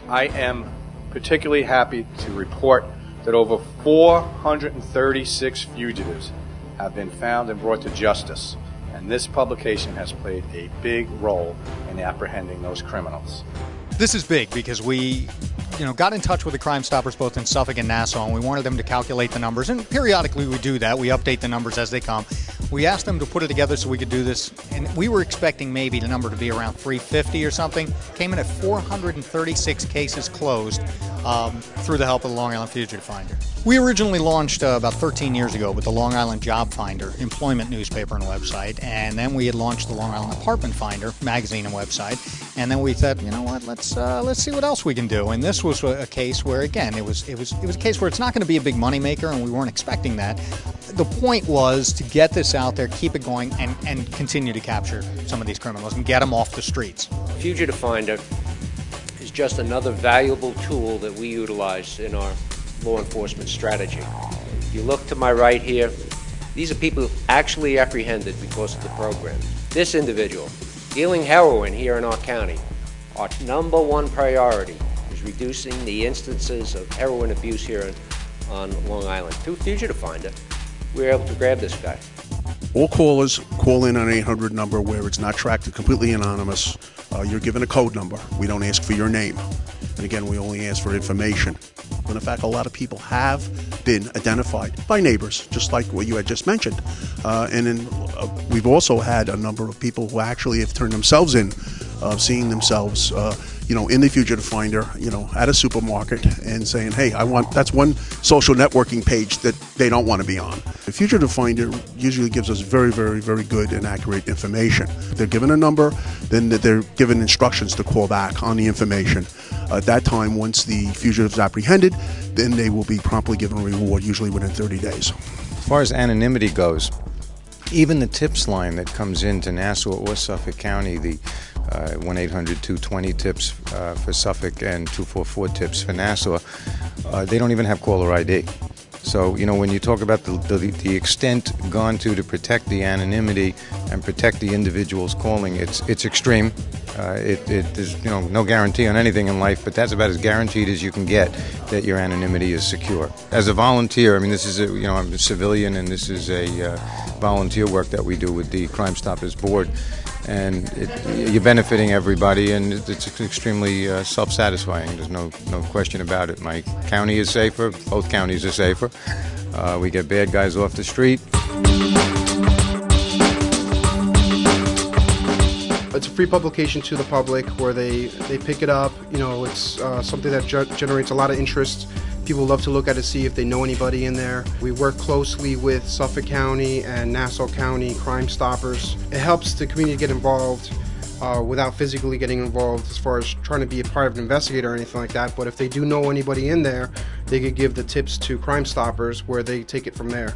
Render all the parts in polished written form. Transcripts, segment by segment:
I am particularly happy to report that over 436 fugitives have been found and brought to justice, and this publication has played a big role in apprehending those criminals. This is big because we got in touch with the Crime Stoppers both in Suffolk and Nassau, and we wanted them to calculate the numbers, and periodically we do that. We update the numbers as they come. We asked them to put it together so we could do this, and we were expecting maybe the number to be around 350 or something. Came in at 436 cases closed through the help of the Long Island Fugitive Finder. We originally launched about 13 years ago with the Long Island Job Finder employment newspaper and website, and then we had launched the Long Island Apartment Finder magazine and website, and then we said, you know what, let's see what else we can do. And this was a case where, again, it was a case where it's not going to be a big moneymaker, and we weren't expecting that. The point was to get this out there, keep it going, and continue to capture some of these criminals and get them off the streets. Fugitive Finder is just another valuable tool that we utilize in our law enforcement strategy. If you look to my right here, these are people actually apprehended because of the program. This individual, dealing heroin here in our county, our #1 priority is reducing the instances of heroin abuse here on Long Island. Through Fugitive Finder, we were able to grab this guy. All callers call in an 800 number where it's not tracked, completely anonymous. You're given a code number. We don't ask for your name. And again, we only ask for information. But in fact, a lot of people have been identified by neighbors, just like what you had just mentioned. We've also had a number of people who actually have turned themselves in, seeing themselves in the Fugitive Finder, at a supermarket and saying, hey, that's one social networking page that they don't want to be on. The Fugitive Finder usually gives us very, very, very good and accurate information. They're given a number, then they're given instructions to call back on the information. At that time, once the fugitive is apprehended, then they will be promptly given a reward, usually within 30 days. As far as anonymity goes, even the tips line that comes into Nassau or Suffolk County, the 1-800-220-TIPS for Suffolk and 244-TIPS for Nassau, they don't even have caller ID. So, when you talk about the extent gone to protect the anonymity and protect the individuals calling, it's extreme. There's no guarantee on anything in life, but that's about as guaranteed as you can get that your anonymity is secure. As a volunteer, this is I'm a civilian, and this is a volunteer work that we do with the Crime Stoppers Board, and you're benefiting everybody, and it's extremely self-satisfying. There's no question about it. My county is safer. Both counties are safer. We get bad guys off the street. It's a free publication to the public where they pick it up. It's something that generates a lot of interest. People love to look at it, see if they know anybody in there. We work closely with Suffolk County and Nassau County Crime Stoppers. It helps the community get involved without physically getting involved as far as trying to be a private investigator or anything like that. But if they do know anybody in there, they could give the tips to Crime Stoppers where they take it from there.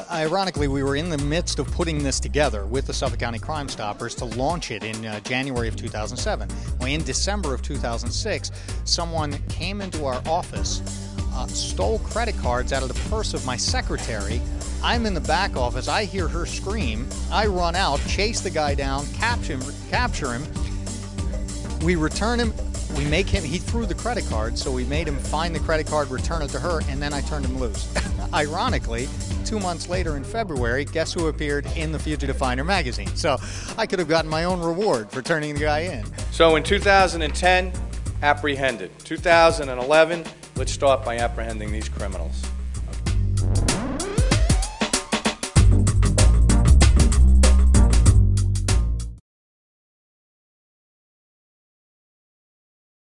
Ironically, we were in the midst of putting this together with the Suffolk County Crime Stoppers to launch it in January of 2007. Well, in December of 2006, someone came into our office, stole credit cards out of the purse of my secretary. I'm in the back office. I hear her scream. I run out, chase the guy down, capture him. We return him. We make him, he threw the credit card, so we made him find the credit card, return it to her, and then I turned him loose. Ironically, 2 months later in February, guess who appeared in the Fugitive Finder magazine? So I could have gotten my own reward for turning the guy in. So in 2010, apprehended. 2011, let's start by apprehending these criminals.